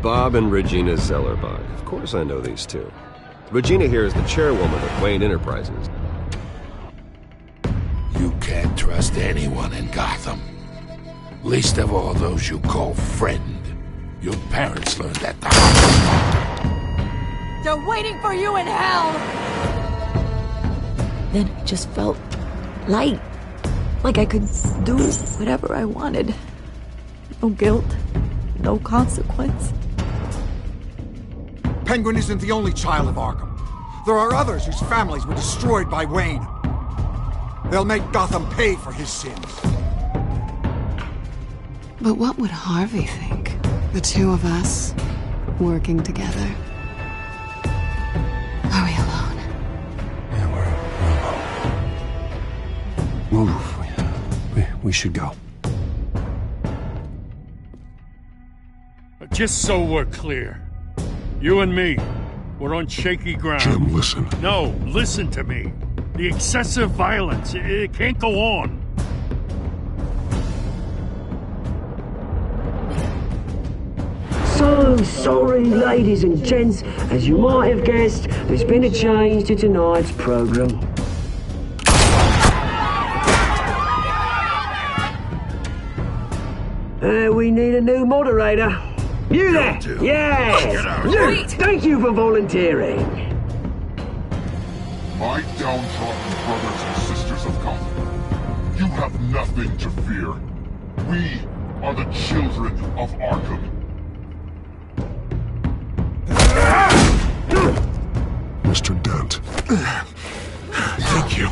Bob and Regina Zellerbach. Of course I know these two. Regina here is the chairwoman of Wayne Enterprises. You can't trust anyone in Gotham. Least of all those you call friend. Your parents learned that the hard way. They're waiting for you in hell! Then it just felt light. Like I could do whatever I wanted. No guilt, no consequence. Penguin isn't the only child of Arkham. There are others whose families were destroyed by Wayne. They'll make Gotham pay for his sins. But what would Harvey think? The two of us, working together. Are we alone? Yeah, we're alone. Move. We should go. Just so we're clear, you and me, we're on shaky ground. Jim, listen. No, listen to me. The excessive violence, it can't go on. So sorry, ladies and gents. As you might have guessed, there's been a change to tonight's program. We need a new moderator. You there? Yes! You! Thank you for volunteering. My downtrodden brothers and sisters of Gotham, you have nothing to fear. We are the children of Arkham. Mr. Dent. Thank you.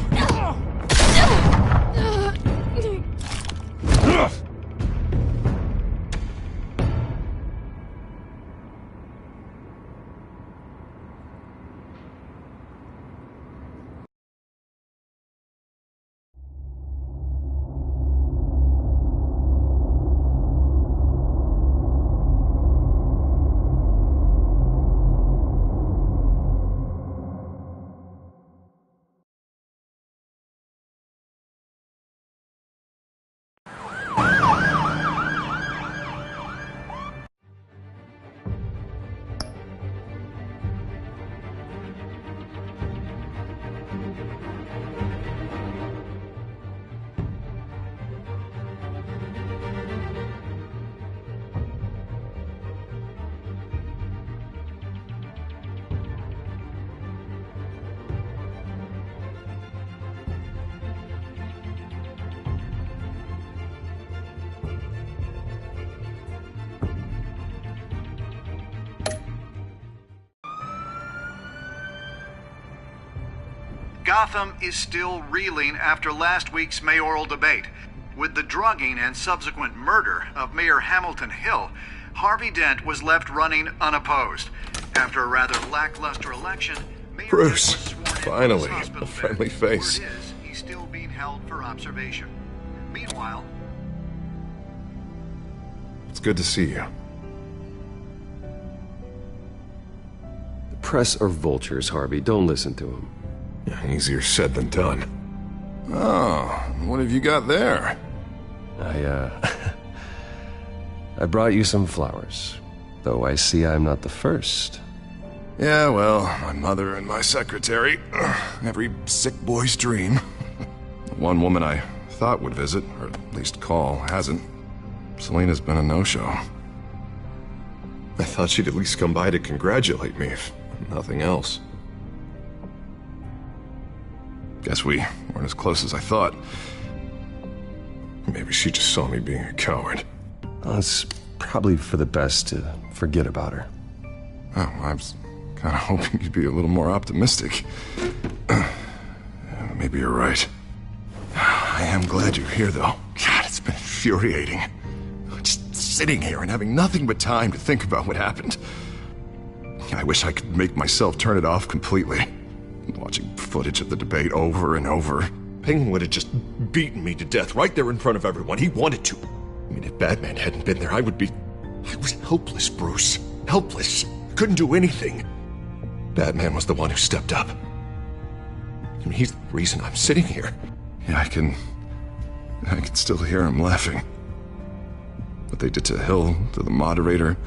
Gotham is still reeling after last week's mayoral debate. With the drugging and subsequent murder of Mayor Hamilton Hill, Harvey Dent was left running unopposed. After a rather lackluster election, Mayor Bruce, Dent was sworn into finally, his hospital a friendly bed. face. Word is, he's still being held for observation. Meanwhile, It's good to see you. The press are vultures, Harvey. Don't listen to them. Easier said than done. Oh, what have you got there? I brought you some flowers. Though I see I'm not the first. Yeah, well, my mother and my secretary. Every sick boy's dream. One woman I thought would visit, or at least call, hasn't. Selena's been a no-show. I thought she'd at least come by to congratulate me, if nothing else. Guess we weren't as close as I thought. Maybe she just saw me being a coward. Well, it's probably for the best to forget about her. Oh, I was kind of hoping you'd be a little more optimistic. Maybe you're right. I am glad you're here, though. God, it's been infuriating. Just sitting here and having nothing but time to think about what happened. I wish I could make myself turn it off completely. Watching footage of the debate over and over. Penguin would have just beaten me to death right there in front of everyone. He wanted to. I mean, if Batman hadn't been there, I was helpless, Bruce. Helpless. Couldn't do anything. Batman was the one who stepped up. I mean, he's the reason I'm sitting here. Yeah, I can still hear him laughing. What they did to Hill, to the moderator,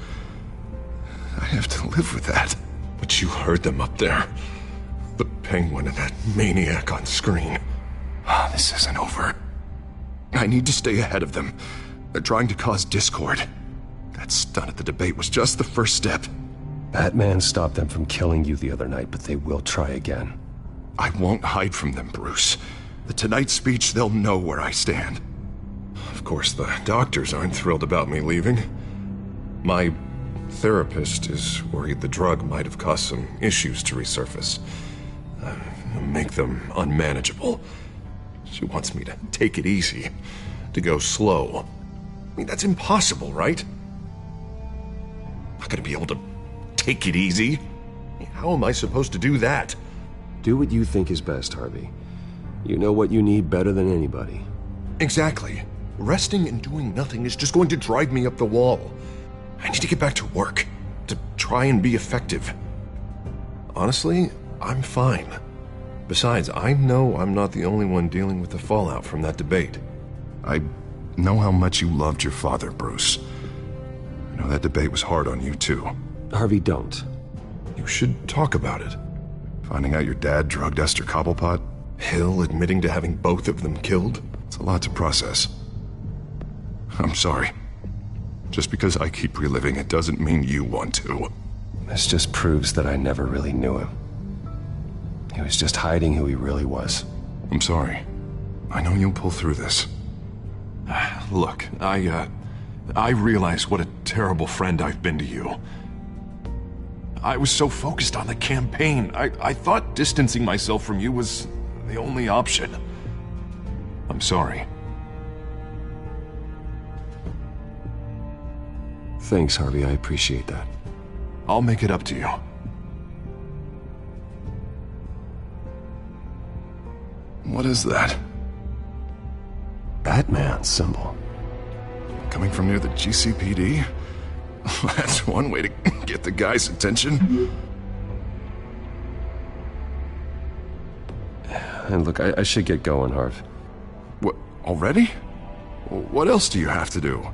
I have to live with that. But you heard them up there. The Penguin and that maniac on screen. This isn't over. I need to stay ahead of them. They're trying to cause discord. That stunt at the debate was just the first step. Batman stopped them from killing you the other night, but they will try again. I won't hide from them, Bruce. The Tonight speech, they'll know where I stand. Of course, the doctors aren't thrilled about me leaving. My therapist is worried the drug might have caused some issues to resurface. Make them unmanageable. She wants me to take it easy, to go slow. I mean, that's impossible, right? I'm not gonna be able to take it easy. How am I supposed to do that? Do what you think is best, Harvey. You know what you need better than anybody. Exactly. Resting and doing nothing is just going to drive me up the wall. I need to get back to work, to try and be effective. Honestly, I'm fine. Besides, I know I'm not the only one dealing with the fallout from that debate. I know how much you loved your father, Bruce. I know that debate was hard on you, too. Harvey, don't. You should talk about it. Finding out your dad drugged Esther Cobblepot, Hill admitting to having both of them killed. It's a lot to process. I'm sorry. Just because I keep reliving it doesn't mean you want to. This just proves that I never really knew him. He was just hiding who he really was. I'm sorry. I know you'll pull through this. Look, I realize what a terrible friend I've been to you. I was so focused on the campaign. I thought distancing myself from you was the only option. I'm sorry. Thanks, Harvey. I appreciate that. I'll make it up to you. What is that? Batman symbol. Coming from near the GCPD? That's one way to get the guy's attention. And look, I should get going, Harv. What, already? What else do you have to do?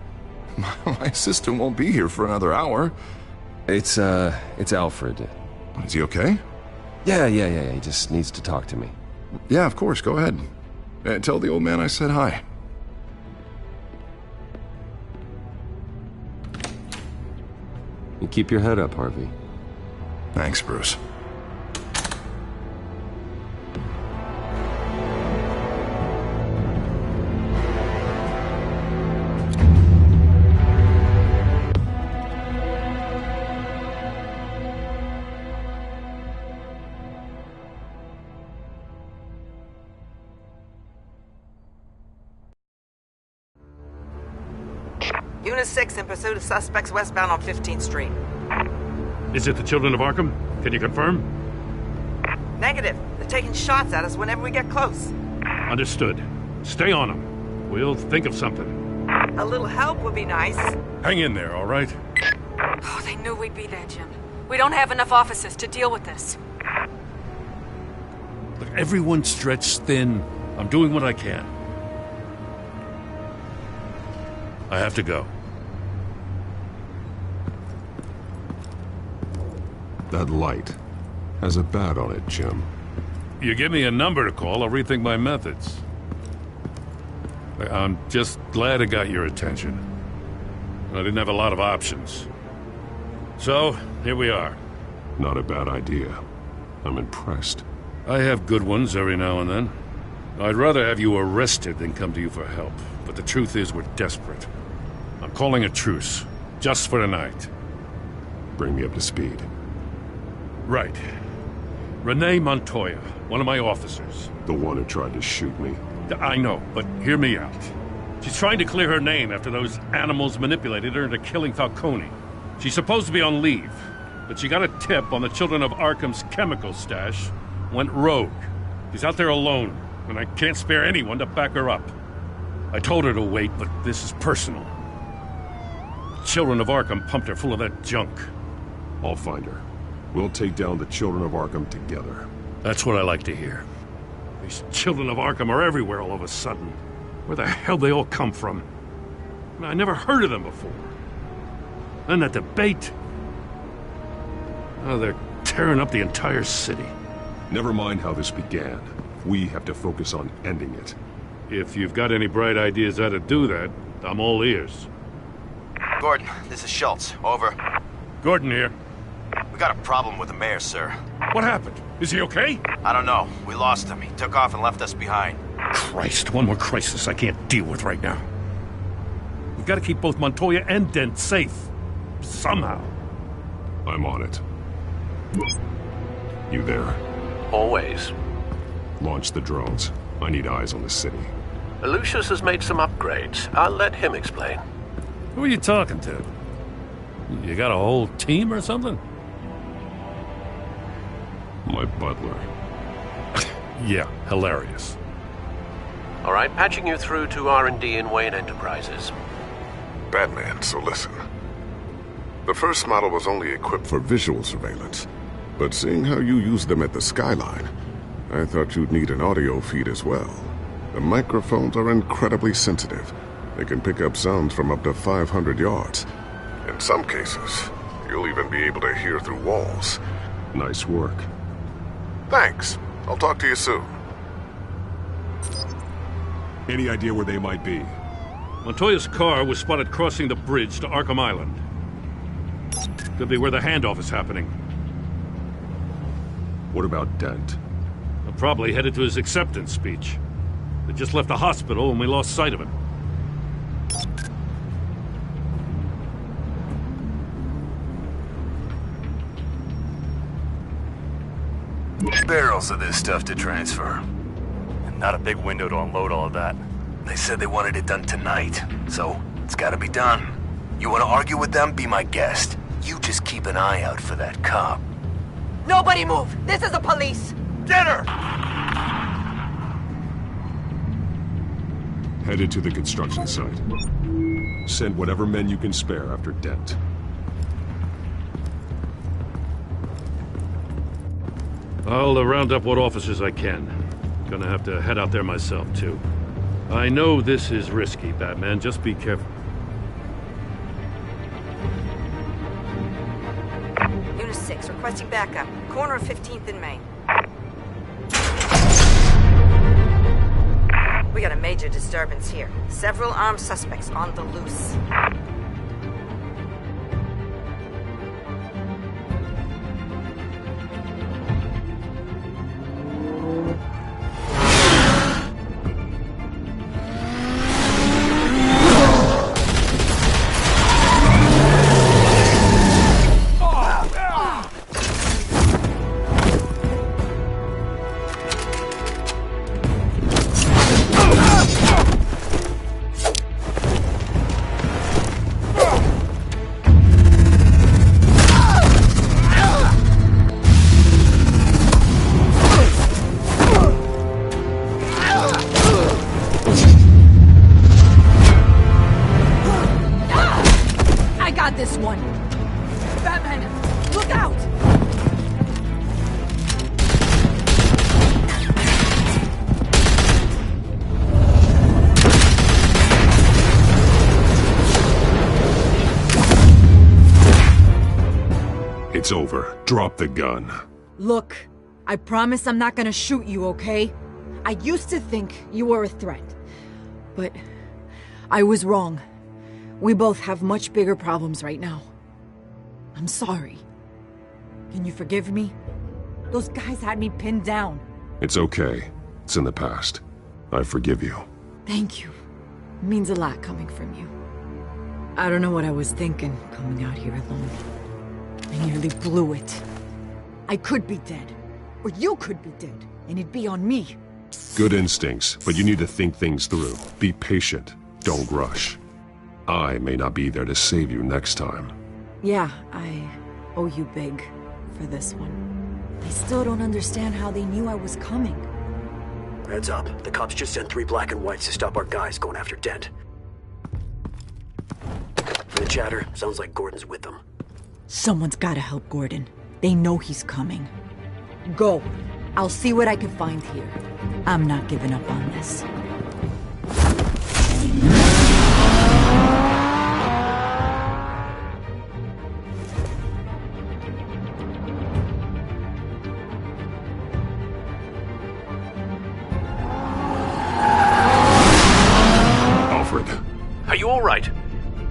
My assistant won't be here for another hour. It's Alfred. Is he okay? Yeah. He just needs to talk to me. Yeah, of course. Go ahead. Tell the old man I said hi. You keep your head up, Harvey. Thanks, Bruce. Unit 6 in pursuit of suspects westbound on 15th Street. Is it the Children of Arkham? Can you confirm? Negative. They're taking shots at us whenever we get close. Understood. Stay on them. We'll think of something. A little help would be nice. Hang in there, all right? Oh, they knew we'd be there, Jim. We don't have enough officers to deal with this. Look, everyone's stretched thin. I'm doing what I can. I have to go. That light has a bat on it, Jim. You give me a number to call, I'll rethink my methods. I'm just glad it got your attention. I didn't have a lot of options. So, here we are. Not a bad idea. I'm impressed. I have good ones every now and then. I'd rather have you arrested than come to you for help. But the truth is, we're desperate. I'm calling a truce. Just for tonight. Bring me up to speed. Right. Renee Montoya, one of my officers. The one who tried to shoot me. I know, but hear me out. She's trying to clear her name after those animals manipulated her into killing Falcone. She's supposed to be on leave, but she got a tip on the Children of Arkham's chemical stash, went rogue. She's out there alone, and I can't spare anyone to back her up. I told her to wait, but this is personal. The Children of Arkham pumped her full of that junk. I'll find her. We'll take down the Children of Arkham together. That's what I like to hear. These Children of Arkham are everywhere all of a sudden. Where the hell they all come from? I never heard of them before. Then that debate. Oh, they're tearing up the entire city. Never mind how this began. We have to focus on ending it. If you've got any bright ideas how to do that, I'm all ears. Gordon, this is Schultz. Over. Gordon here. We got a problem with the mayor, sir. What happened? Is he okay? I don't know. We lost him. He took off and left us behind. Christ, one more crisis I can't deal with right now. We've got to keep both Montoya and Dent safe. Somehow. I'm on it. You there? Always. Launch the drones. I need eyes on the city. Lucius has made some upgrades. I'll let him explain. Who are you talking to? You got a whole team or something? My butler. Yeah, hilarious. All right, patching you through to R&D in Wayne Enterprises. Batman, so listen. The first model was only equipped for visual surveillance, but seeing how you use them at the skyline, I thought you'd need an audio feed as well. The microphones are incredibly sensitive. They can pick up sounds from up to 500 yards. In some cases, you'll even be able to hear through walls. Nice work. Thanks. I'll talk to you soon. Any idea where they might be? Montoya's car was spotted crossing the bridge to Arkham Island. Could be where the handoff is happening. What about Dent? They're probably headed to his acceptance speech. They just left the hospital and we lost sight of him. Barrels of this stuff to transfer. And not a big window to unload all of that. They said they wanted it done tonight, so it's gotta be done. You wanna argue with them? Be my guest. You just keep an eye out for that cop. Nobody move! This is the police! Get her! Headed to the construction site. Send whatever men you can spare after Dent. I'll round up what officers I can. Gonna have to head out there myself, too. I know this is risky, Batman. Just be careful. Unit 6, requesting backup. Corner of 15th and Main. We got a major disturbance here. Several armed suspects on the loose. This one. Batman, look out! It's over. Drop the gun. Look, I promise I'm not gonna shoot you, okay? I used to think you were a threat, but I was wrong. We both have much bigger problems right now. I'm sorry. Can you forgive me? Those guys had me pinned down. It's okay. It's in the past. I forgive you. Thank you. It means a lot coming from you. I don't know what I was thinking, coming out here alone. I nearly blew it. I could be dead. Or you could be dead, and it'd be on me. Good instincts, but you need to think things through. Be patient. Don't rush. I may not be there to save you next time. Yeah, I owe you big for this one. I still don't understand how they knew I was coming. Heads up. The cops just sent 3 black and whites to stop our guys going after Dent. From the chatter, sounds like Gordon's with them. Someone's gotta help Gordon. They know he's coming. Go. I'll see what I can find here. I'm not giving up on this. right?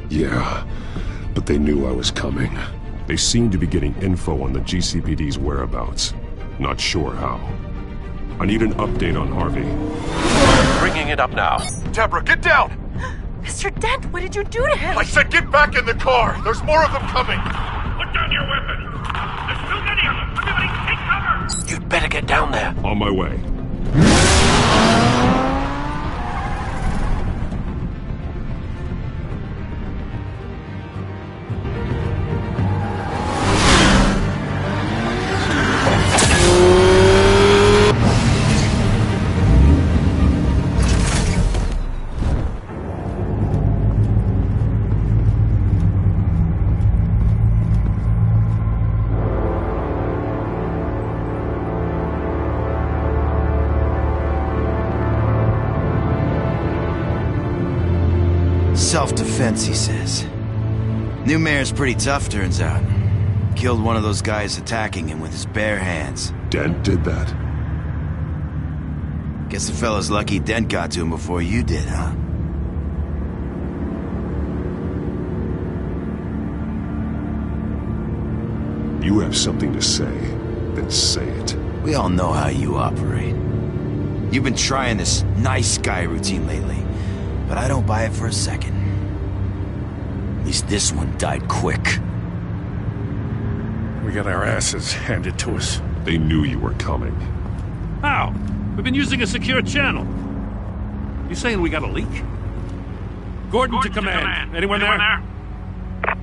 Yeah, but they knew I was coming. They seem to be getting info on the GCPD's whereabouts. Not sure how. I need an update on Harvey. Bringing it up now. Deborah, get down! Mr. Dent, what did you do to him? I said get back in the car! There's more of them coming! Put down your weapon! There's too many of them! Everybody take cover! You'd better get down there. On my way. Self-defense, he says. New mayor's pretty tough, turns out. Killed one of those guys attacking him with his bare hands. Dent did that? Guess the fella's lucky Dent got to him before you did, huh? You have something to say, then say it. We all know how you operate. You've been trying this nice guy routine lately, but I don't buy it for a second. At least this one died quick. We got our asses handed to us. They knew you were coming. How? We've been using a secure channel. You saying we got a leak? Gordon to command. Anyone there?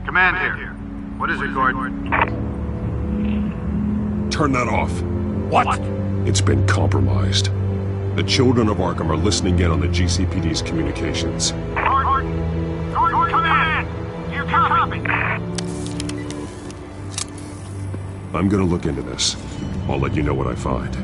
Command here. What is it, Gordon? Turn that off. What? It's been compromised. The children of Arkham are listening in on the GCPD's communications. Gordon, command! You copy? I'm gonna look into this. I'll let you know what I find.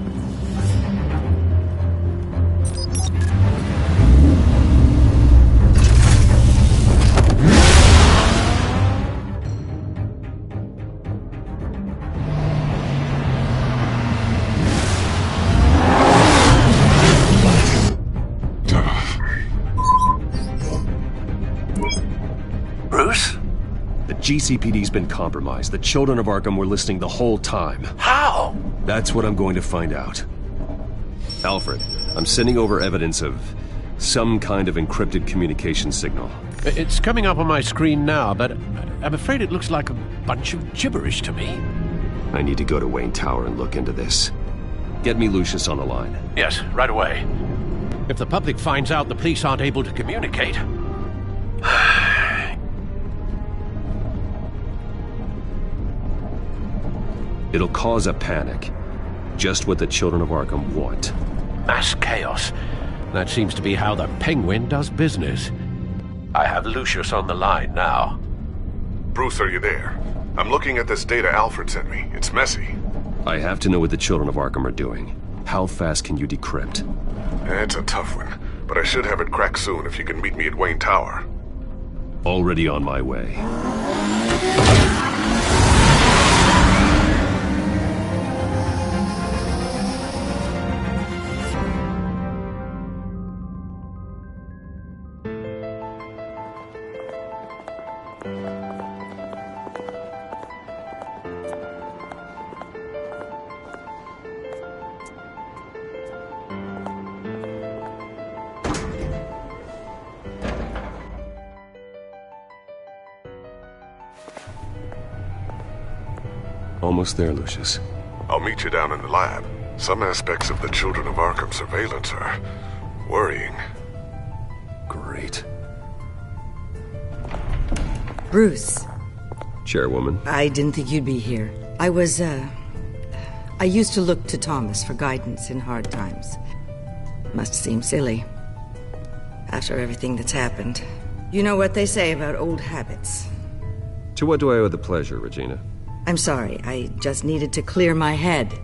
GCPD's been compromised. The children of Arkham were listening the whole time. How? That's what I'm going to find out. Alfred, I'm sending over evidence of some kind of encrypted communication signal. It's coming up on my screen now, but I'm afraid it looks like a bunch of gibberish to me. I need to go to Wayne Tower and look into this. Get me Lucius on the line. Yes, right away. If the public finds out the police aren't able to communicate... It'll cause a panic. Just what the children of Arkham want. Mass chaos. That seems to be how the Penguin does business. I have Lucius on the line now. Bruce, are you there? I'm looking at this data Alfred sent me. It's messy. I have to know what the children of Arkham are doing. How fast can you decrypt? It's a tough one, but I should have it cracked soon if you can meet me at Wayne Tower. Already on my way. Almost there, Lucius. I'll meet you down in the lab. Some aspects of the Children of Arkham surveillance are worrying. Great. Bruce. Chairwoman. I didn't think you'd be here. I used to look to Thomas for guidance in hard times. Must seem silly. After everything that's happened. You know what they say about old habits. To what do I owe the pleasure, Regina? I'm sorry, I just needed to clear my head.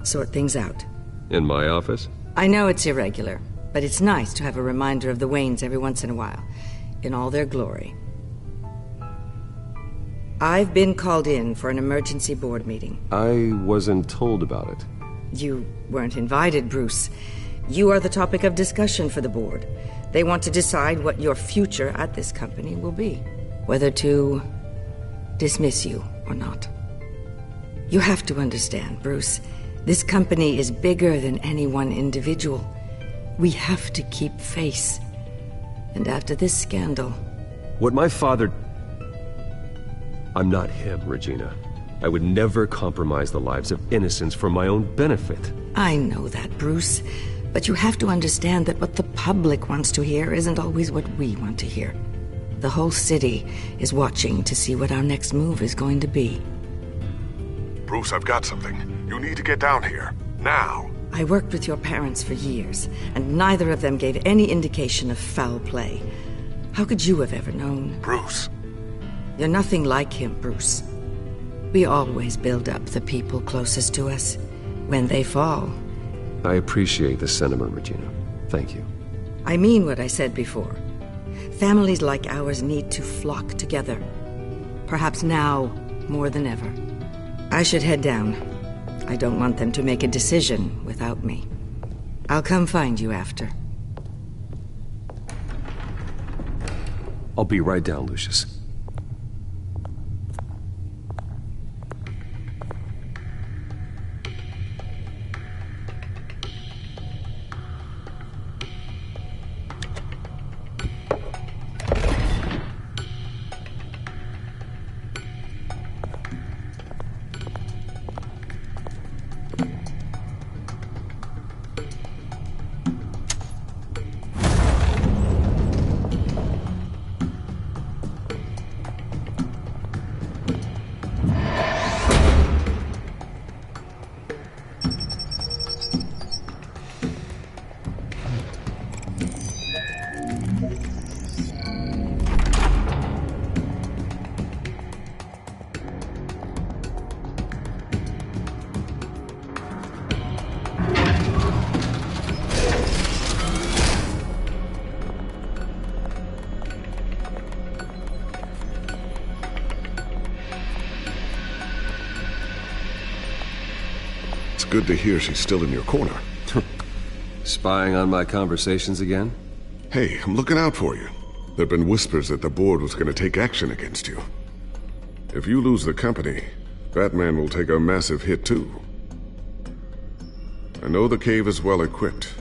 Sort things out. In my office? I know it's irregular, but it's nice to have a reminder of the Waynes every once in a while, in all their glory. I've been called in for an emergency board meeting. I wasn't told about it. You weren't invited, Bruce. You are the topic of discussion for the board. They want to decide what your future at this company will be. Whether to dismiss you or not. You have to understand, Bruce. This company is bigger than any one individual. We have to keep face. And after this scandal... What my father... I'm not him, Regina. I would never compromise the lives of innocents for my own benefit. I know that, Bruce. But you have to understand that what the public wants to hear isn't always what we want to hear. The whole city is watching to see what our next move is going to be. Bruce, I've got something. You need to get down here. Now. I worked with your parents for years, and neither of them gave any indication of foul play. How could you have ever known? Bruce. You're nothing like him, Bruce. We always build up the people closest to us. When they fall... I appreciate the sentiment, Regina. Thank you. I mean what I said before. Families like ours need to flock together. Perhaps now more than ever. I should head down. I don't want them to make a decision without me. I'll come find you after. I'll be right down, Lucius. Good to hear she's still in your corner. Spying on my conversations again? Hey, I'm looking out for you. There've been whispers that the board was going to take action against you. If you lose the company, Batman will take a massive hit too. I know the cave is well equipped,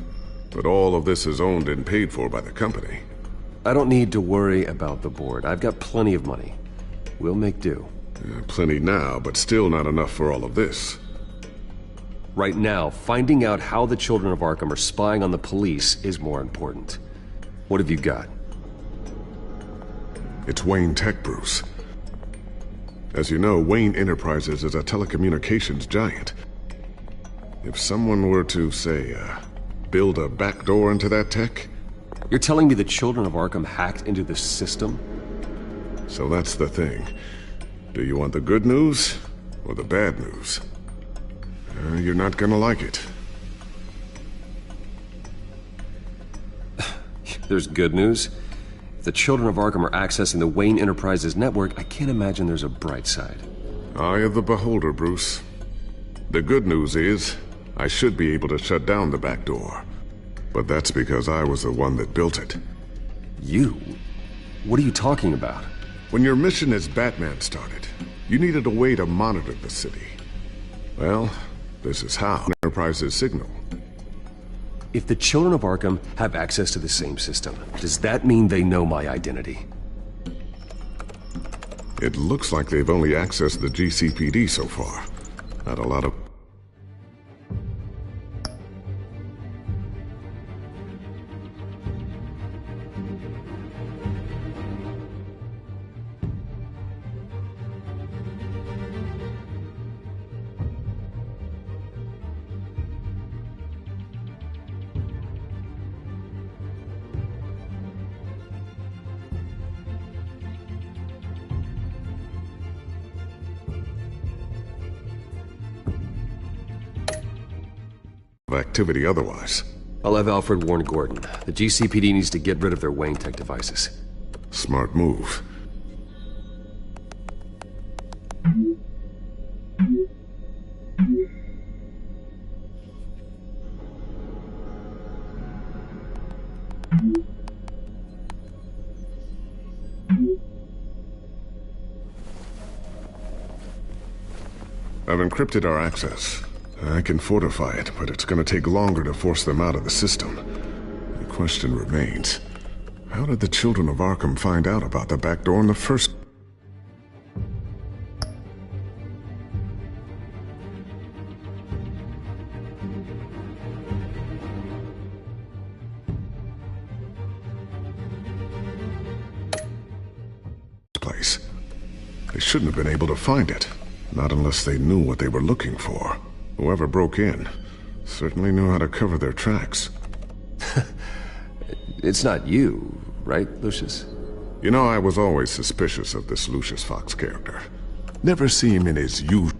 but all of this is owned and paid for by the company. I don't need to worry about the board. I've got plenty of money. We'll make do. Plenty now, but still not enough for all of this. Right now, finding out how the children of Arkham are spying on the police is more important. What have you got? It's Wayne Tech, Bruce. As you know, Wayne Enterprises is a telecommunications giant. If someone were to, say, build a backdoor into that tech... You're telling me the children of Arkham hacked into the system? So that's the thing. Do you want the good news or the bad news? You're not gonna like it. There's good news. If the children of Arkham are accessing the Wayne Enterprises network, I can't imagine there's a bright side. Eye of the beholder, Bruce. The good news is, I should be able to shut down the back door. But that's because I was the one that built it. You? What are you talking about? When your mission as Batman started, you needed a way to monitor the city. Well, this is how. Enterprises signal. If the children of Arkham have access to the same system, does that mean they know my identity? It looks like they've only accessed the GCPD so far. Not a lot of... activity otherwise. I'll have Alfred warn Gordon. The GCPD needs to get rid of their Wayne Tech devices. Smart move. I've encrypted our access. I can fortify it, but it's gonna take longer to force them out of the system. The question remains, how did the children of Arkham find out about the back door in the first... place? They shouldn't have been able to find it. Not unless they knew what they were looking for. Whoever broke in certainly knew how to cover their tracks. It's not you, right, Lucius? You know, I was always suspicious of this Lucius Fox character. Never see him in his usual...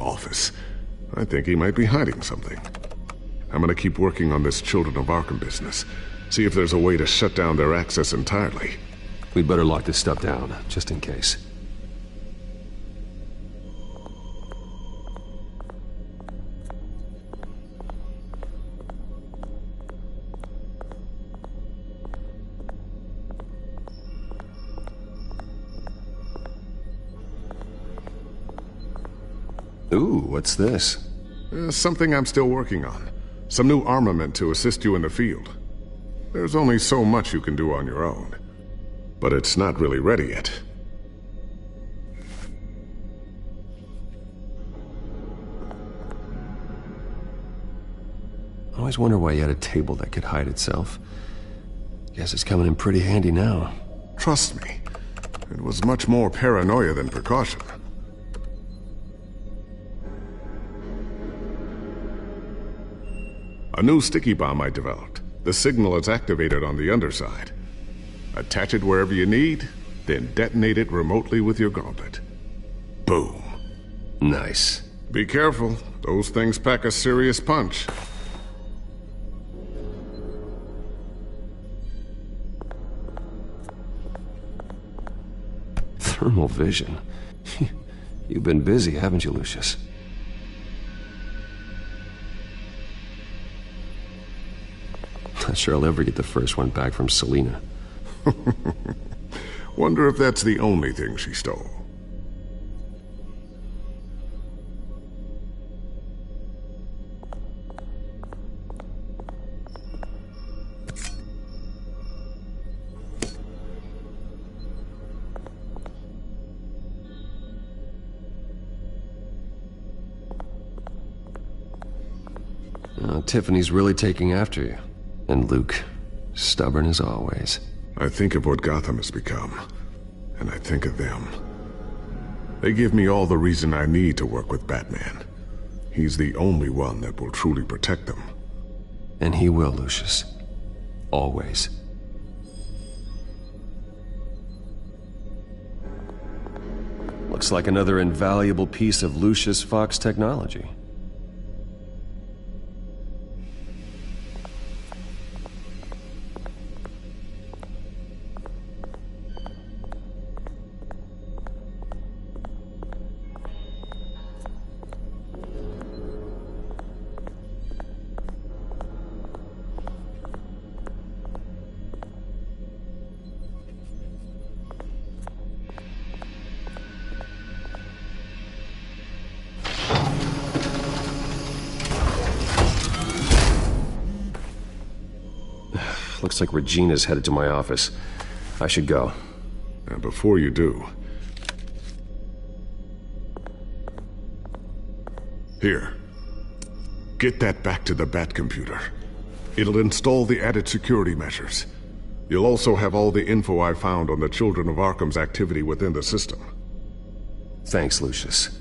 office. I think he might be hiding something. I'm gonna keep working on this Children of Arkham business. See if there's a way to shut down their access entirely. We'd better lock this stuff down, just in case. Ooh, what's this? Something I'm still working on. Some new armament to assist you in the field. There's only so much you can do on your own. But it's not really ready yet. I always wonder why you had a table that could hide itself. Guess it's coming in pretty handy now. Trust me, it was much more paranoia than precaution. A new sticky bomb I developed. The signal is activated on the underside. Attach it wherever you need, then detonate it remotely with your gauntlet. Boom. Nice. Be careful. Those things pack a serious punch. Thermal vision. You've been busy, haven't you, Lucius? Not sure I'll ever get the first one back from Selina. Wonder if that's the only thing she stole. Tiffany's really taking after you. And Luke, stubborn as always. I think of what Gotham has become, and I think of them. They give me all the reason I need to work with Batman. He's the only one that will truly protect them. And he will, Lucius. Always. Looks like another invaluable piece of Lucius Fox technology. Looks like Regina's headed to my office. I should go. And before you do, Here. Get that back to the Bat computer. It'll install the added security measures. You'll also have all the info I found on the Children of Arkham's activity within the system. Thanks, Lucius.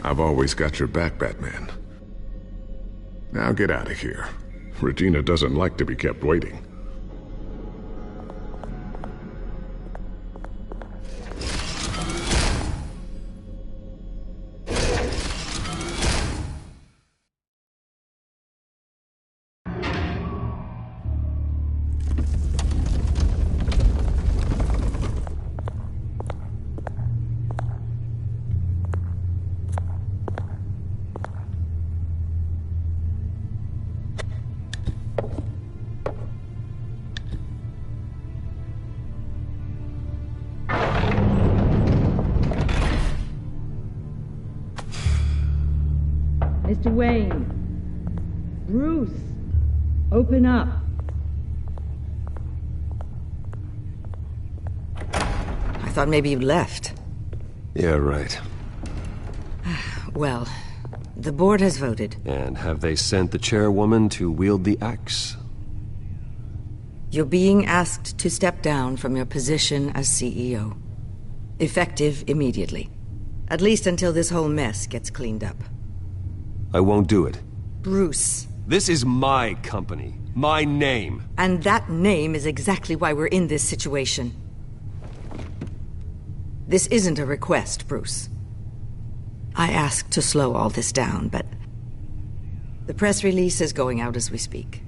I've always got your back, Batman. Now get out of here. Regina doesn't like to be kept waiting. Mr. Wayne. Bruce. Open up. I thought maybe you'd left. Yeah, right. Well, the board has voted. And have they sent the chairwoman to wield the axe? You're being asked to step down from your position as CEO. Effective immediately. At least until this whole mess gets cleaned up. I won't do it. Bruce. This is my company. My name. And that name is exactly why we're in this situation. This isn't a request, Bruce. I asked to slow all this down, but the press release is going out as we speak.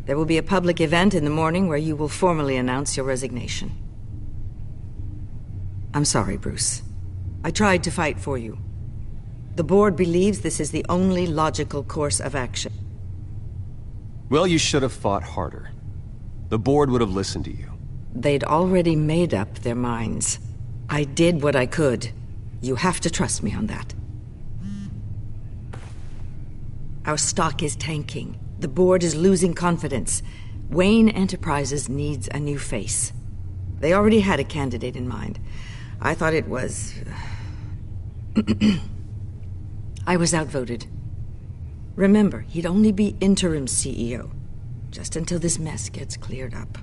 There will be a public event in the morning where you will formally announce your resignation. I'm sorry, Bruce. I tried to fight for you. The board believes this is the only logical course of action. Well, you should have fought harder. The board would have listened to you. They'd already made up their minds. I did what I could. You have to trust me on that. Our stock is tanking. The board is losing confidence. Wayne Enterprises needs a new face. They already had a candidate in mind. I thought it was... I was outvoted. Remember, he'd only be interim CEO, just until this mess gets cleared up.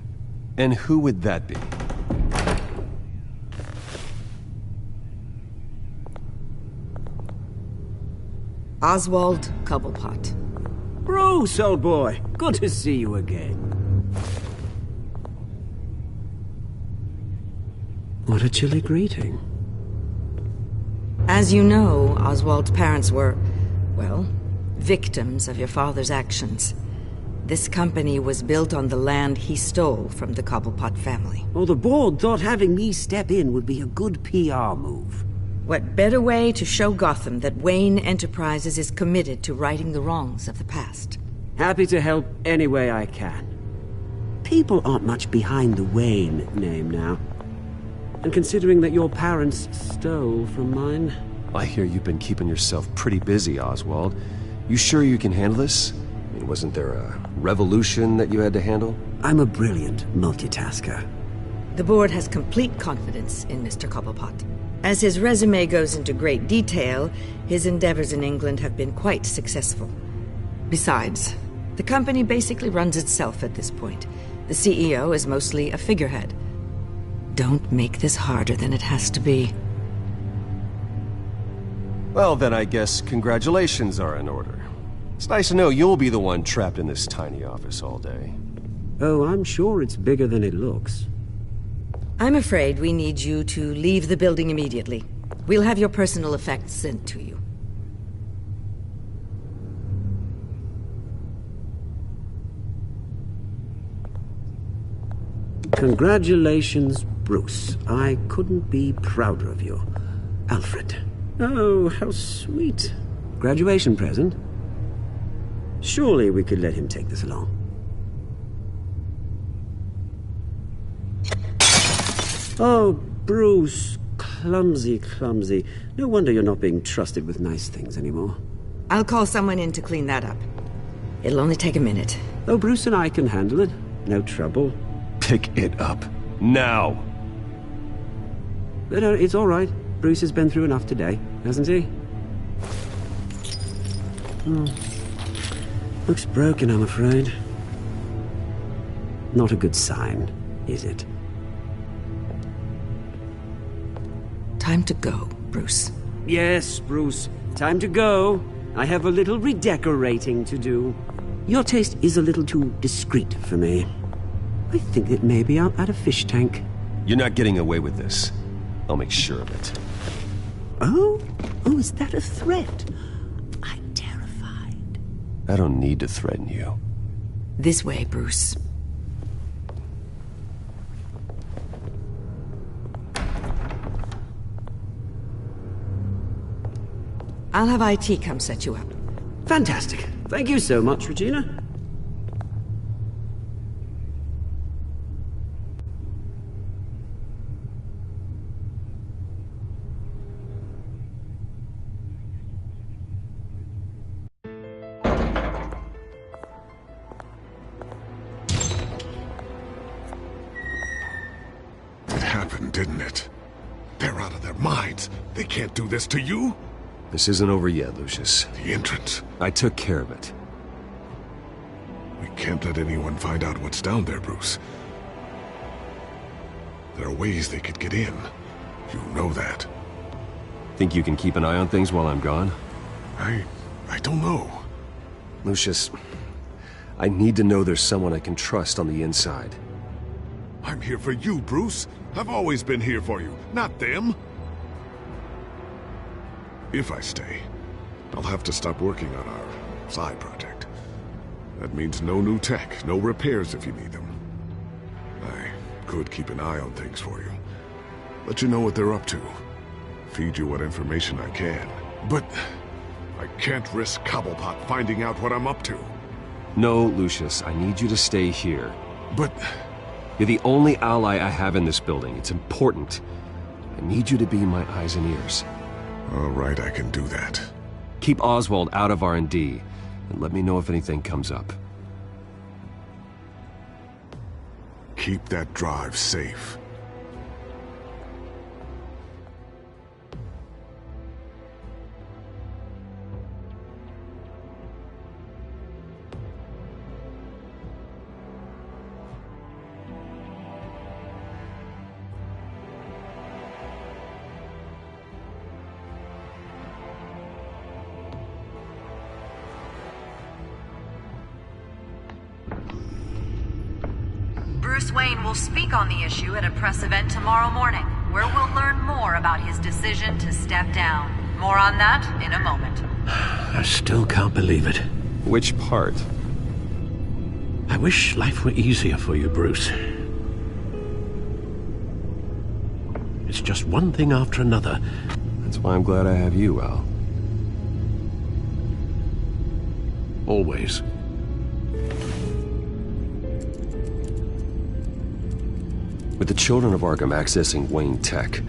And who would that be? Oswald Cobblepot. Bruce, old boy. Good to see you again. What a chilly greeting. As you know, Oswald's parents were, well, victims of your father's actions. This company was built on the land he stole from the Cobblepot family. Well, the board thought having me step in would be a good PR move. What better way to show Gotham that Wayne Enterprises is committed to righting the wrongs of the past? Happy to help any way I can. People aren't much behind the Wayne name now. And considering that your parents stole from mine... I hear you've been keeping yourself pretty busy, Oswald. You sure you can handle this? I mean, wasn't there a revolution that you had to handle? I'm a brilliant multitasker. The board has complete confidence in Mr. Cobblepot. As his resume goes into great detail, his endeavors in England have been quite successful. Besides, the company basically runs itself at this point. The CEO is mostly a figurehead. Don't make this harder than it has to be. Well, then I guess congratulations are in order. It's nice to know you'll be the one trapped in this tiny office all day. Oh, I'm sure it's bigger than it looks. I'm afraid we need you to leave the building immediately. We'll have your personal effects sent to you. Congratulations, Bruce. I couldn't be prouder of you. Alfred. Oh, how sweet. Graduation present? Surely we could let him take this along. Oh, Bruce. Clumsy, clumsy. No wonder you're not being trusted with nice things anymore. I'll call someone in to clean that up. It'll only take a minute. Oh, Bruce and I can handle it. No trouble. Pick it up. Now! But it's all right. Bruce has been through enough today, hasn't he? Looks broken, I'm afraid. Not a good sign, is it? Time to go, Bruce. Yes, Bruce. Time to go. I have a little redecorating to do. Your taste is a little too discreet for me. I think that maybe I'll add a fish tank. You're not getting away with this. I'll make sure of it. Oh? Oh, is that a threat? I'm terrified. I don't need to threaten you. This way, Bruce. I'll have IT come set you up. Fantastic. Thank you so much, Regina. It happened, didn't it? They're out of their minds. They can't do this to you. This isn't over yet, Lucius. The entrance. I took care of it. We can't let anyone find out what's down there, Bruce. There are ways they could get in. You know that. Think you can keep an eye on things while I'm gone? I don't know. Lucius, I need to know there's someone I can trust on the inside. I'm here for you, Bruce. I've always been here for you, not them. If I stay, I'll have to stop working on our side project. That means no new tech, no repairs if you need them. I could keep an eye on things for you. Let you know what they're up to. Feed you what information I can. But I can't risk Cobblepot finding out what I'm up to. No, Lucius, I need you to stay here. But... You're the only ally I have in this building. It's important. I need you to be my eyes and ears. All right, I can do that. Keep Oswald out of R&D, and let me know if anything comes up. Keep that drive safe. Bruce Wayne will speak on the issue at a press event tomorrow morning, where we'll learn more about his decision to step down. More on that in a moment. I still can't believe it. Which part? I wish life were easier for you, Bruce. It's just one thing after another. That's why I'm glad I have you, Al. Always. With the children of Arkham accessing Wayne Tech,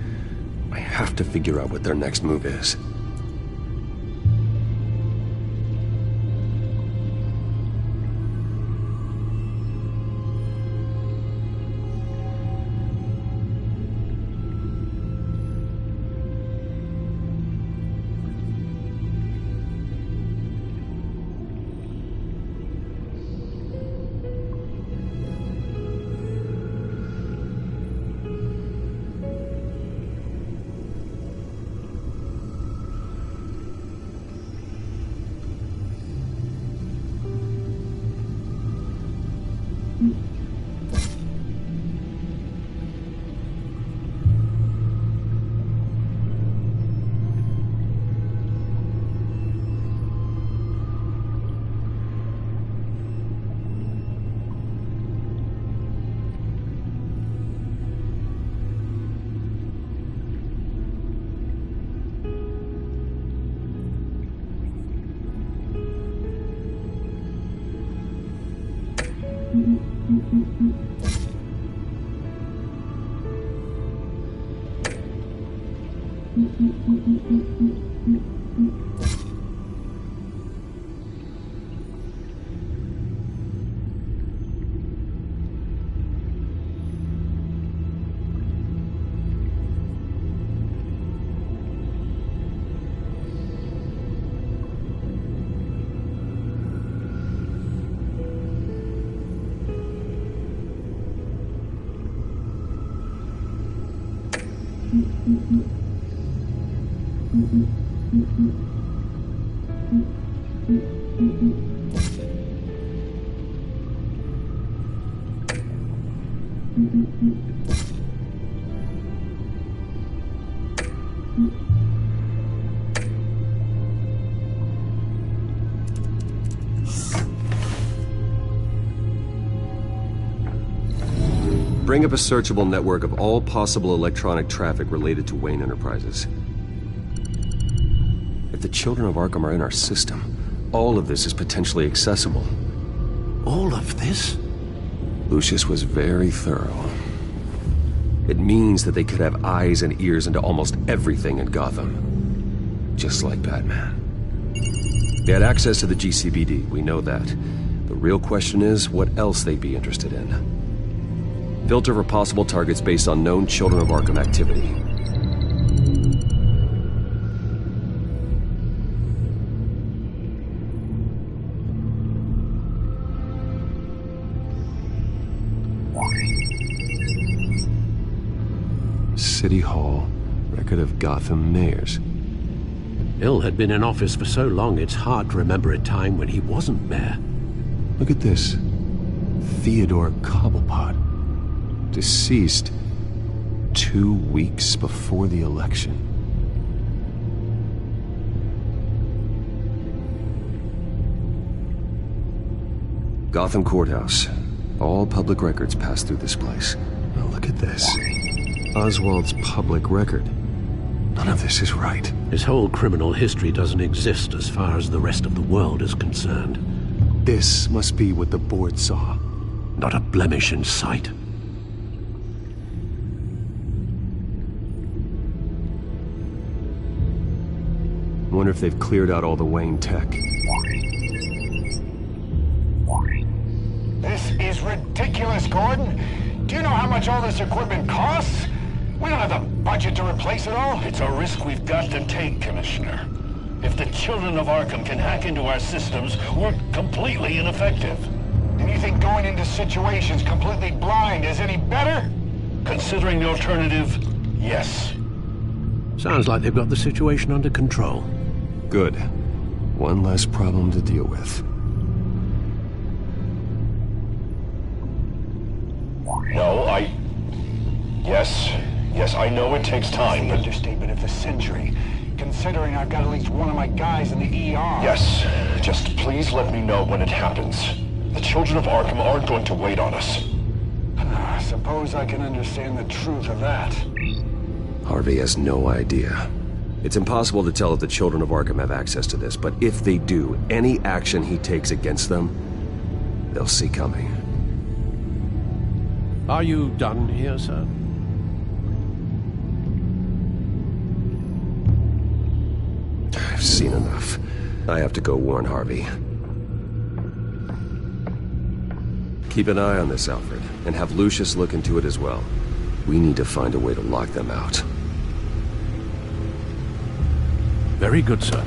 I have to figure out what their next move is. Bring up a searchable network of all possible electronic traffic related to Wayne Enterprises. If the children of Arkham are in our system, all of this is potentially accessible. All of this? Lucius was very thorough. It means that they could have eyes and ears into almost everything in Gotham. Just like Batman. They had access to the GCPD, we know that. The real question is what else they'd be interested in. Filter for possible targets based on known Children of Arkham activity. City Hall, record of Gotham mayors. Hill had been in office for so long, it's hard to remember a time when he wasn't mayor. Look at this. Theodore Cobblepot. Deceased 2 weeks before the election. Gotham Courthouse. All public records pass through this place. Now look at this. Oswald's public record. None of this is right. His whole criminal history doesn't exist as far as the rest of the world is concerned. This must be what the board saw. Not a blemish in sight. Wonder if they've cleared out all the Wayne tech. This is ridiculous, Gordon. Do you know how much all this equipment costs? We don't have the budget to replace it all. It's a risk we've got to take, Commissioner. If the children of Arkham can hack into our systems, we're completely ineffective. And you think going into situations completely blind is any better? Considering the alternative, yes. Sounds like they've got the situation under control. Good. One less problem to deal with. No, Yes, I know it takes time, but... Understatement of the century. Considering I've got at least one of my guys in the ER. Yes, just please let me know when it happens. The children of Arkham aren't going to wait on us. I suppose I can understand the truth of that. Harvey has no idea. It's impossible to tell if the children of Arkham have access to this, but if they do, any action he takes against them, they'll see coming. Are you done here, sir? I've seen enough. I have to go warn Harvey. Keep an eye on this, Alfred, and have Lucius look into it as well. We need to find a way to lock them out. Very good, sir.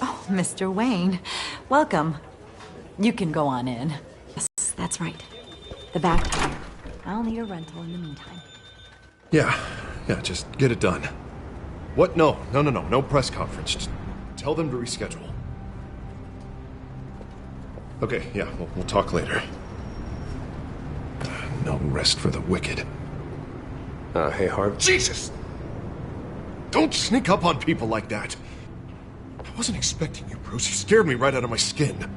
Oh, Mr. Wayne. Welcome. You can go on in. Yes, that's right. The back tire. I'll need a rental in the meantime. Yeah, just get it done. What? No press conference. Just tell them to reschedule. Okay, yeah, we'll talk later. No rest for the wicked. Hey, Harv. Jesus! Don't sneak up on people like that. I wasn't expecting you, Bruce. You scared me right out of my skin.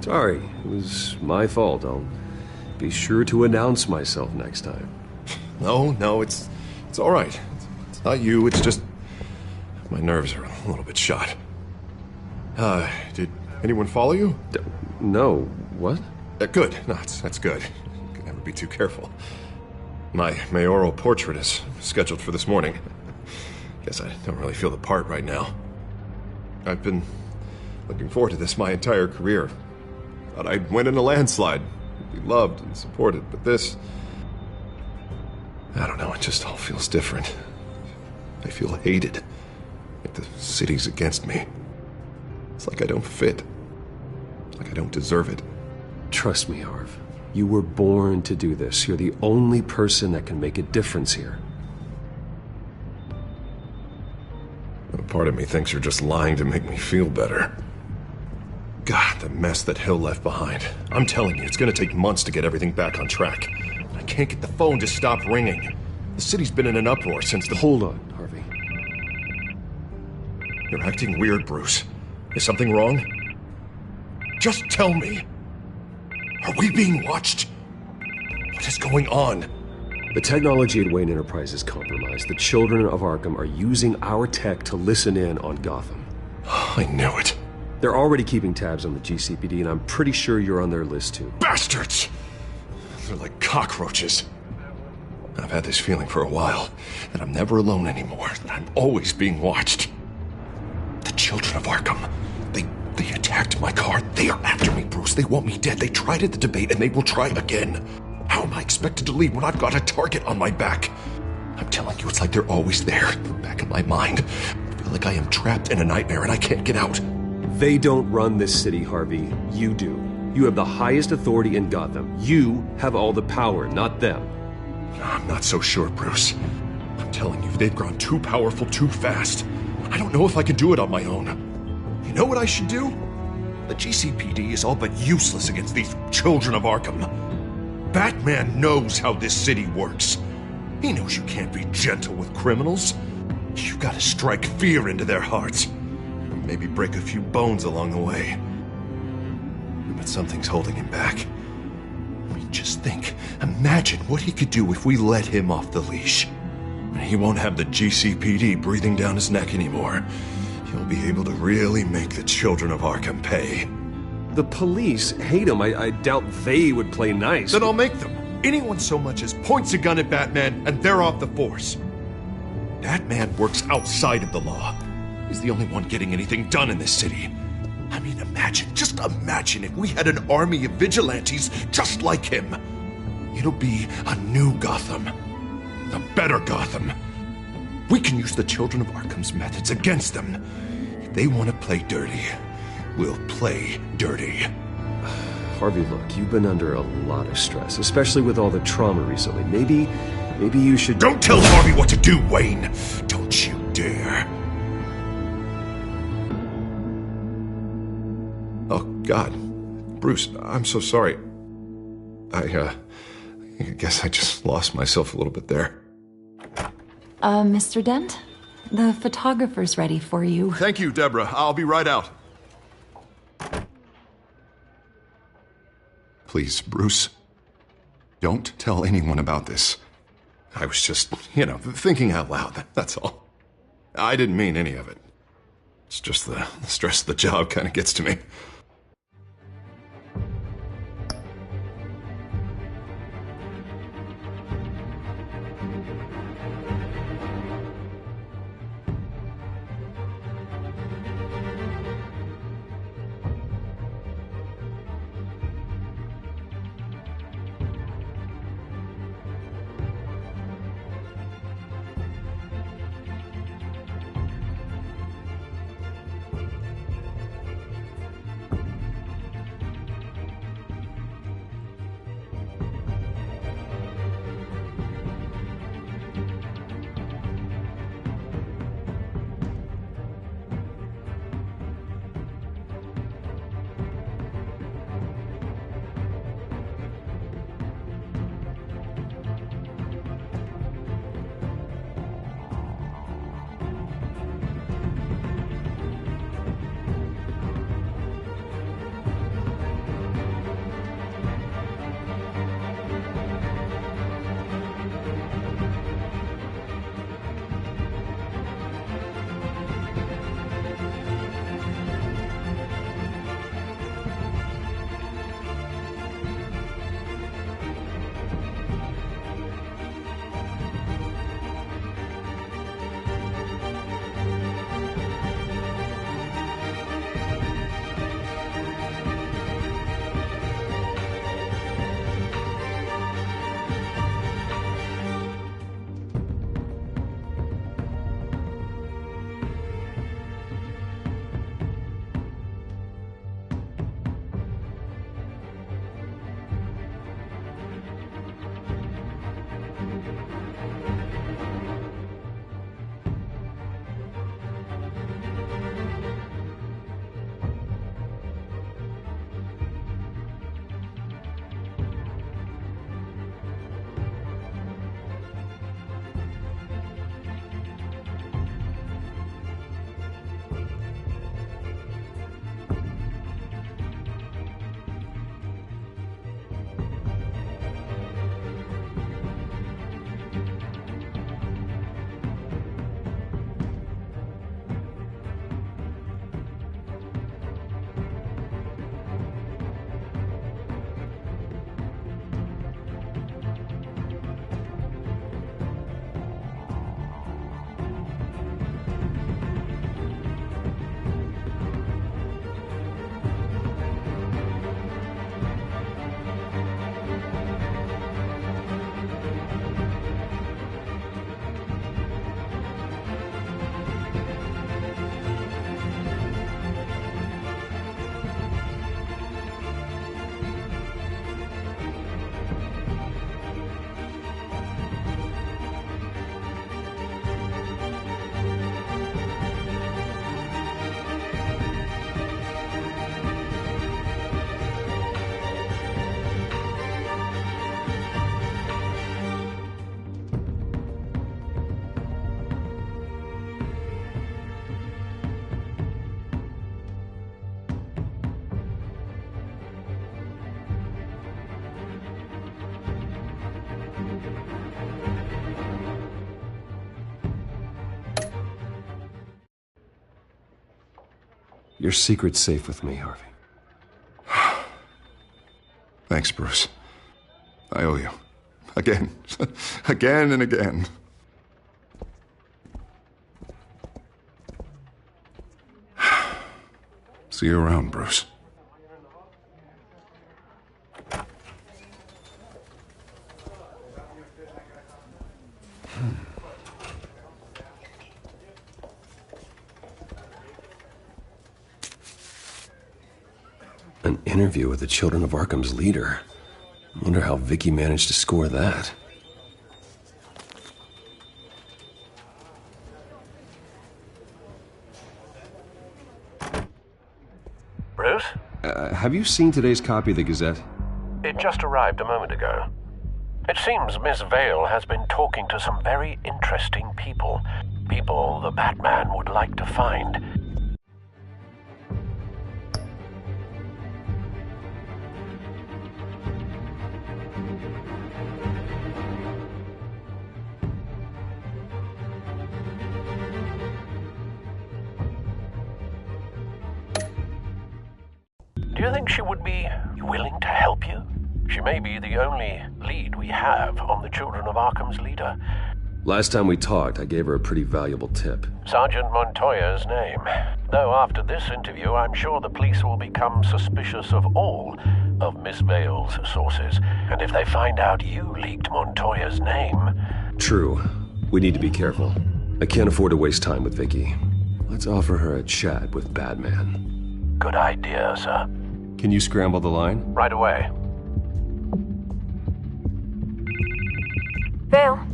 Sorry, it was my fault. I'll be sure to announce myself next time. No, it's all right. It's not you, it's just... my nerves are a little bit shot. Did anyone follow you? No. What? Good. No, that's good. Can never be too careful. My mayoral portrait is scheduled for this morning. Guess I don't really feel the part right now. I've been Looking forward to this my entire career. Thought I'd win in a landslide. Be loved and supported, but this... I don't know, it just all feels different. I feel hated. Like the city's against me. It's like I don't fit. Like I don't deserve it. Trust me, Harv. You were born to do this. You're the only person that can make a difference here. A part of me thinks you're just lying to make me feel better. God, the mess that Hill left behind. I'm telling you, it's gonna take months to get everything back on track. I can't get the phone to stop ringing. The city's been in an uproar since the... Hold on, Harvey. You're acting weird, Bruce. Is something wrong? Just tell me. Are we being watched? What is going on? The technology at Wayne Enterprise is compromised. The children of Arkham are using our tech to listen in on Gotham. I knew it. They're already keeping tabs on the GCPD, and I'm pretty sure you're on their list too. Bastards! They're like cockroaches. I've had this feeling for a while, that I'm never alone anymore, that I'm always being watched. The children of Arkham, they attacked my car. They are after me, Bruce. They want me dead. They tried at the debate, and they will try again. How am I expected to leave when I've got a target on my back? I'm telling you, it's like they're always there, in the back of my mind. I feel like I am trapped in a nightmare and I can't get out. They don't run this city, Harvey. You do. You have the highest authority in Gotham. You have all the power, not them. I'm not so sure, Bruce. I'm telling you, they've grown too powerful too fast. I don't know if I can do it on my own. You know what I should do? The GCPD is all but useless against these children of Arkham. Batman knows how this city works. He knows you can't be gentle with criminals. You gotta strike fear into their hearts. Maybe break a few bones along the way. But something's holding him back. I mean, just think. Imagine what he could do if we let him off the leash. He won't have the GCPD breathing down his neck anymore. He'll be able to really make the children of Arkham pay. The police hate him. I doubt they would play nice. Then I'll make them. Anyone so much as points a gun at Batman, and they're off the force. Batman works outside of the law. He's the only one getting anything done in this city. I mean, just imagine if we had an army of vigilantes just like him. It'll be a new Gotham. A better Gotham. We can use the children of Arkham's methods against them. If they want to play dirty, we'll play dirty. Harvey, look, you've been under a lot of stress, especially with all the trauma recently. Maybe you should... Don't tell Harvey what to do, Wayne! Don't you dare. Oh, God. Bruce, I'm so sorry. I guess I just lost myself a little bit there. Mr. Dent? The photographer's ready for you. Thank you, Deborah. I'll be right out. Please, Bruce. Don't tell anyone about this. I was just, thinking out loud, that's all. I didn't mean any of it. It's just the stress of the job kind of gets to me. Your secret's safe with me, Harvey. Thanks, Bruce. I owe you. Again. Again and again. See you around, Bruce. An interview with the Children of Arkham's leader. I wonder how Vicky managed to score that. Bruce? Have you seen today's copy of the Gazette? It just arrived a moment ago. It seems Miss Vale has been talking to some very interesting people. People the Batman would like to find. Do you think she would be willing to help you? She may be the only lead we have on the Children of Arkham's leader. Last time we talked, I gave her a pretty valuable tip. Sergeant Montoya's name. Though after this interview, I'm sure the police will become suspicious of all of Miss Vale's sources. And if they find out you leaked Montoya's name... True. We need to be careful. I can't afford to waste time with Vicky. Let's offer her a chat with Batman. Good idea, sir. Can you scramble the line? Right away. Vale.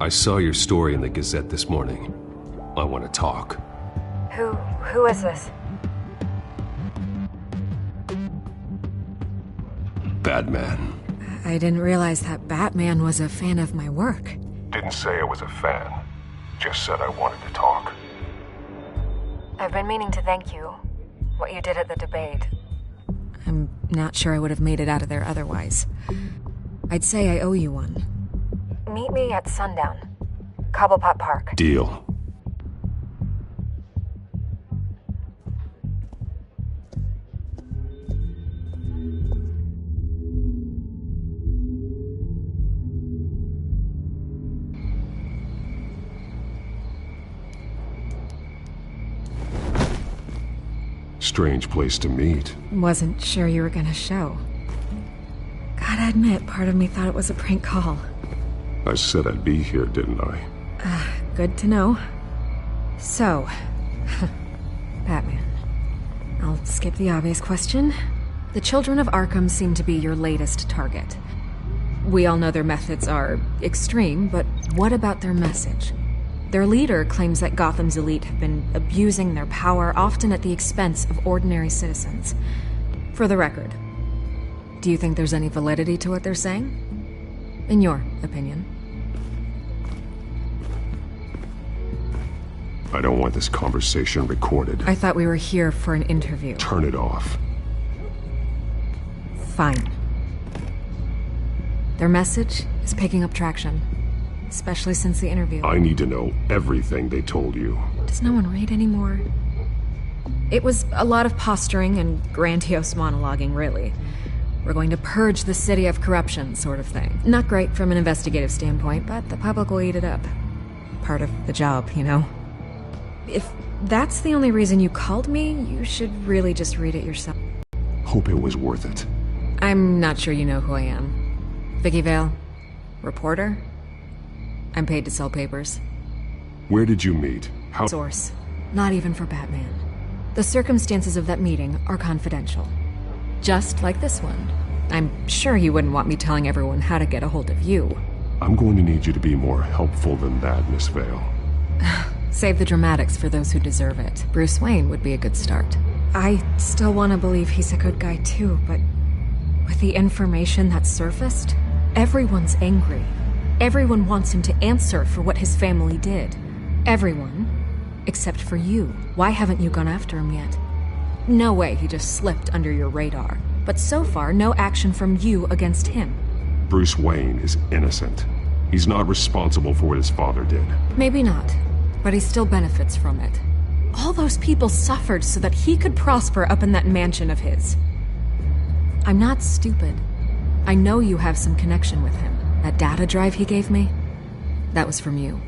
I saw your story in the Gazette this morning. I want to talk. Who is this? Batman. I didn't realize that Batman was a fan of my work. Didn't say I was a fan. Just said I wanted to talk. I've been meaning to thank you. What you did at the debate. I'm not sure I would have made it out of there otherwise. I'd say I owe you one. Meet me at sundown. Cobblepot Park. Deal. Strange place to meet. Wasn't sure you were gonna show. Gotta admit, part of me thought it was a prank call. I said I'd be here, didn't I? Good to know. So, Batman. I'll skip the obvious question. The Children of Arkham seem to be your latest target. We all know their methods are extreme, but what about their message? Their leader claims that Gotham's elite have been abusing their power, often at the expense of ordinary citizens. For the record, do you think there's any validity to what they're saying? In your opinion? I don't want this conversation recorded. I thought we were here for an interview. Turn it off. Fine. Their message is picking up traction. Especially since the interview. I need to know everything they told you. Does no one read anymore? It was a lot of posturing and grandiose monologuing, really. We're going to purge the city of corruption, sort of thing. Not great from an investigative standpoint, but the public will eat it up. Part of the job, you know? If that's the only reason you called me, you should really just read it yourself. Hope it was worth it. I'm not sure you know who I am. Vicky Vale? Reporter? I'm paid to sell papers. Where did you meet? How? Source. Not even for Batman. The circumstances of that meeting are confidential. Just like this one. I'm sure you wouldn't want me telling everyone how to get a hold of you. I'm going to need you to be more helpful than that, Miss Vale. Save the dramatics for those who deserve it. Bruce Wayne would be a good start. I still want to believe he's a good guy too, but with the information that surfaced, everyone's angry. Everyone wants him to answer for what his family did. Everyone, except for you. Why haven't you gone after him yet? No way he just slipped under your radar. But so far, no action from you against him. Bruce Wayne is innocent. He's not responsible for what his father did. Maybe not, but he still benefits from it. All those people suffered so that he could prosper up in that mansion of his. I'm not stupid. I know you have some connection with him. That data drive he gave me, that was from you.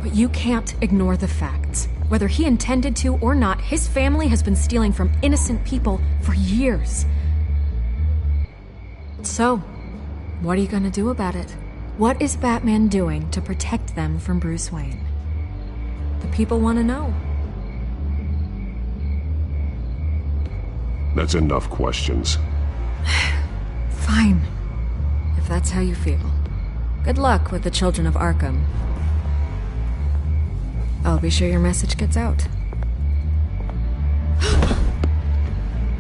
But you can't ignore the facts. Whether he intended to or not, his family has been stealing from innocent people for years. So, what are you gonna do about it? What is Batman doing to protect them from Bruce Wayne? The people want to know. That's enough questions. Fine. If that's how you feel. Good luck with the Children of Arkham. I'll be sure your message gets out.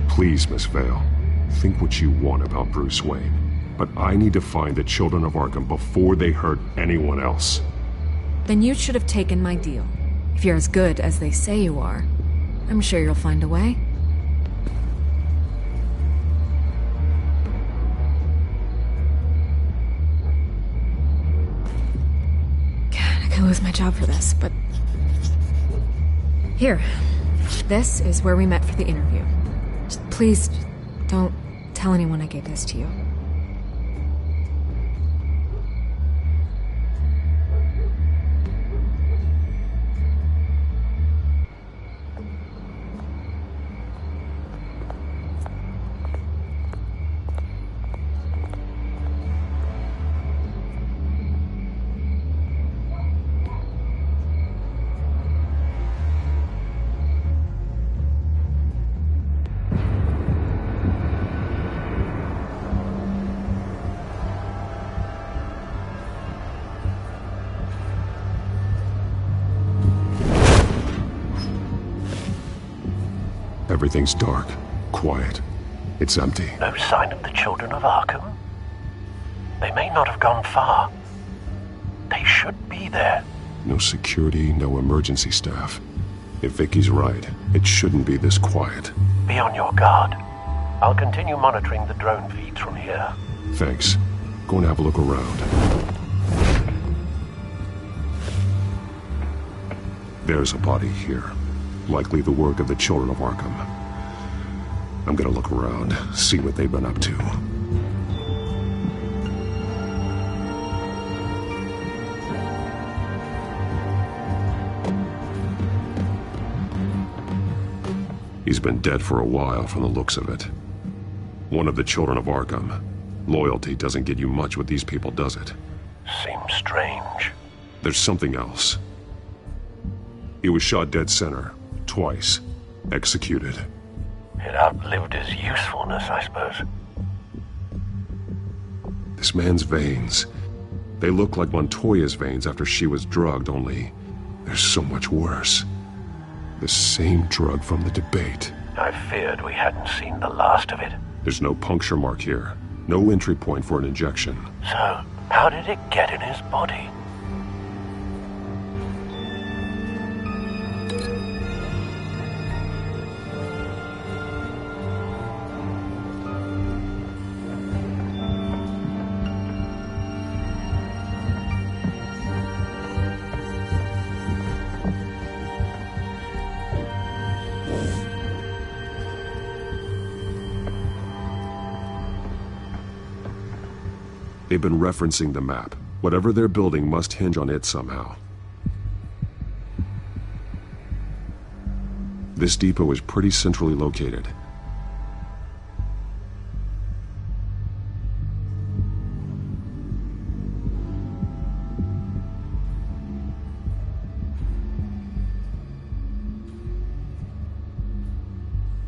Please, Miss Vale. Think what you want about Bruce Wayne. But I need to find the Children of Arkham before they hurt anyone else. Then you should have taken my deal. If you're as good as they say you are, I'm sure you'll find a way. God, I could lose my job for this, but... Here. This is where we met for the interview. Just please, don't tell anyone I gave this to you. Everything's dark, quiet. It's empty. No sign of the Children of Arkham? They may not have gone far. They should be there. No security, no emergency staff. If Vicky's right, it shouldn't be this quiet. Be on your guard. I'll continue monitoring the drone feeds from here. Thanks. Go and have a look around. There's a body here. Likely the work of the Children of Arkham. I'm gonna look around, see what they've been up to. He's been dead for a while from the looks of it. One of the Children of Arkham. Loyalty doesn't get you much with these people, does it? Seems strange. There's something else. He was shot dead center. Twice. Executed. It outlived his usefulness, I suppose. This man's veins. They look like Montoya's veins after she was drugged, only they're so much worse. The same drug from the debate. I feared we hadn't seen the last of it. There's no puncture mark here. No entry point for an injection. So, how did it get in his body? They've been referencing the map. Whatever they're building must hinge on it somehow. This depot is pretty centrally located.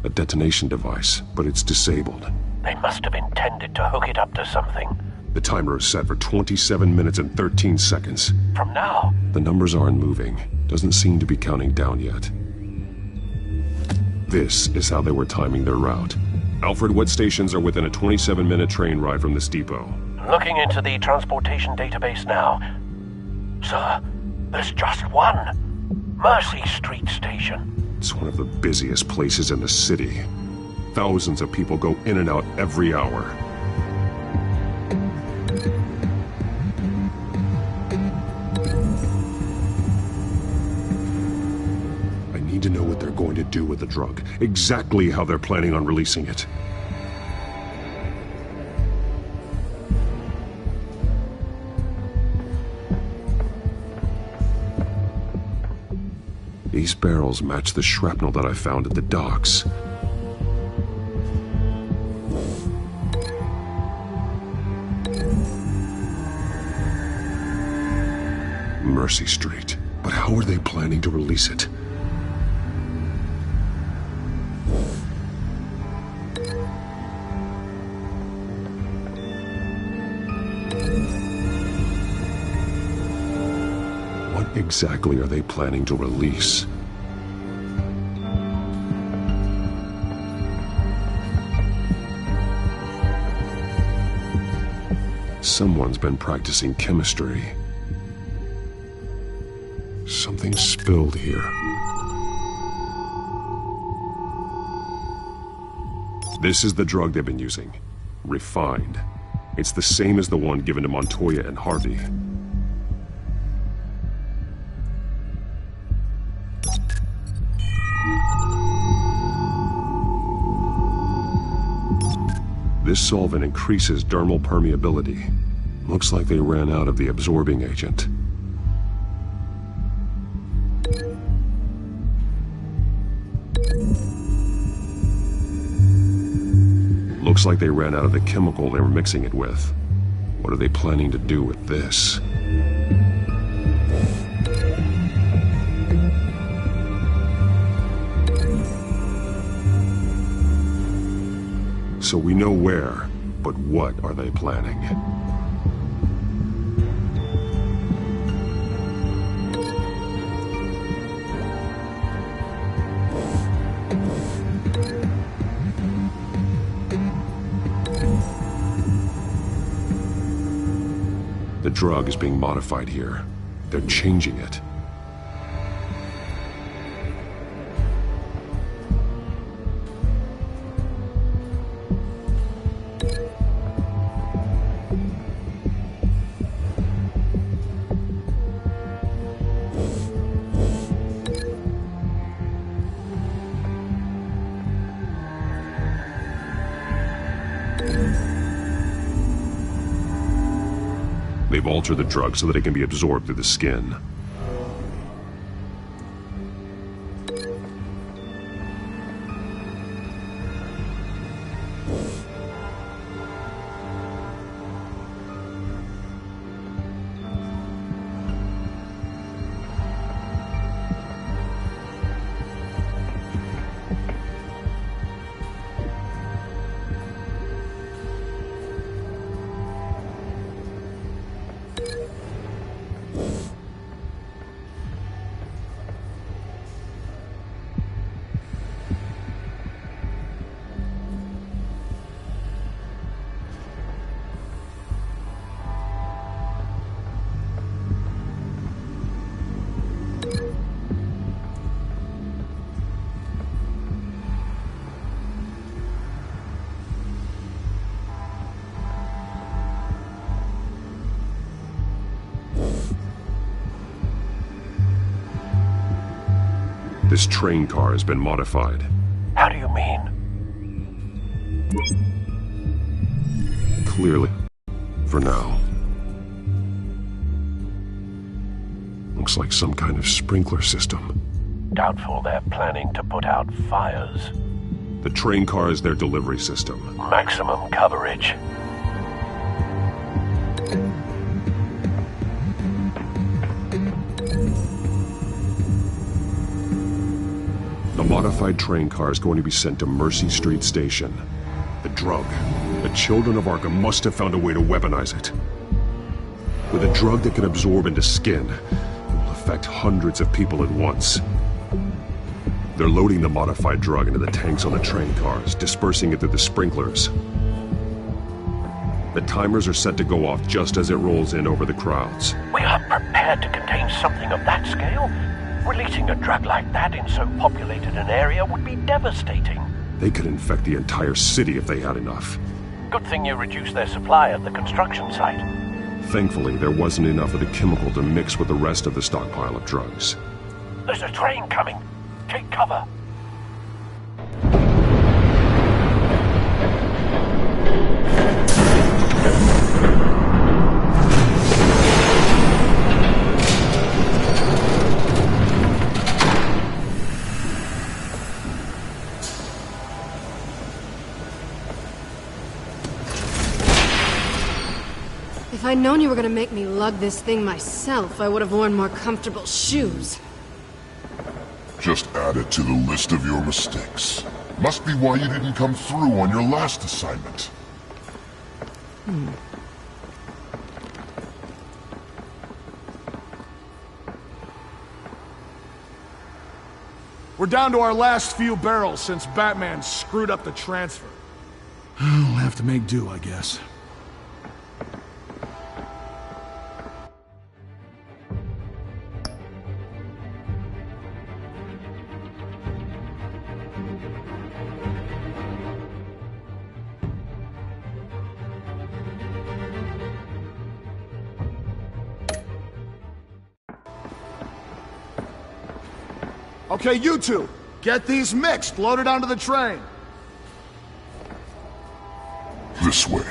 A detonation device, but it's disabled. They must have intended to hook it up to something. The timer is set for 27 minutes and 13 seconds. From now? The numbers aren't moving. Doesn't seem to be counting down yet. This is how they were timing their route. Alfred, what stations are within a 27-minute train ride from this depot? Looking into the transportation database now. Sir, there's just one. Mercy Street Station. It's one of the busiest places in the city. Thousands of people go in and out every hour. going to do with the drug, exactly how they're planning on releasing it. These barrels match the shrapnel that I found at the docks. Mercy Street. But how are they planning to release it? What exactly are they planning to release? Someone's been practicing chemistry. Something spilled here. This is the drug they've been using. Refined. It's the same as the one given to Montoya and Harvey. This solvent increases dermal permeability. Looks like they ran out of the absorbing agent. Looks like they ran out of the chemical they were mixing it with. What are they planning to do with this? So we know where, but what are they planning? The drug is being modified here. They're changing it. They've altered the drug so that it can be absorbed through the skin. This train car has been modified. How do you mean? Clearly. For now. Looks like some kind of sprinkler system. Doubtful they're planning to put out fires. The train car is their delivery system. Maximum coverage. The modified train car is going to be sent to Mercy Street Station. The drug. The children of Arkham must have found a way to weaponize it. With a drug that can absorb into skin, it will affect hundreds of people at once. They're loading the modified drug into the tanks on the train cars, dispersing it through the sprinklers. The timers are set to go off just as it rolls in over the crowds. We are prepared to contain something of that scale? Releasing a drug like that in so populated an area would be devastating. They could infect the entire city if they had enough. Good thing you reduced their supply at the construction site. Thankfully, there wasn't enough of the chemical to mix with the rest of the stockpile of drugs. There's a train coming. Take cover. If I'd known you were gonna make me lug this thing myself, I would have worn more comfortable shoes. Just add it to the list of your mistakes. Must be why you didn't come through on your last assignment. We're down to our last few barrels since Batman screwed up the transfer. We'll have to make do, I guess. Okay, you two, get these mixed, loaded onto the train. This way.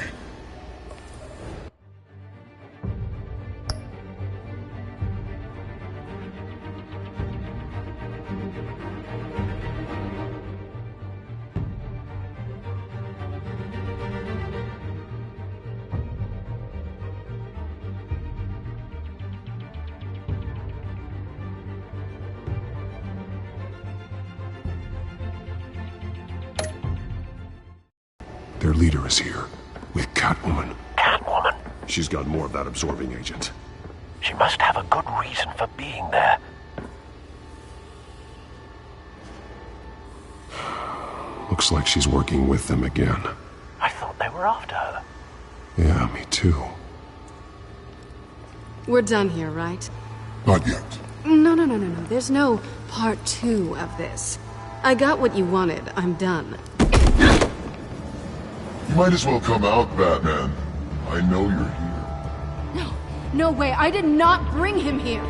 Their leader is here, with Catwoman. Catwoman? She's got more of that absorbing agent. She must have a good reason for being there. Looks like she's working with them again. I thought they were after her. Yeah, me too. We're done here, right? Not yet. No. There's no part 2 of this. I got what you wanted. I'm done. You might as well come out, Batman. I know you're here. No way. I did not bring him here.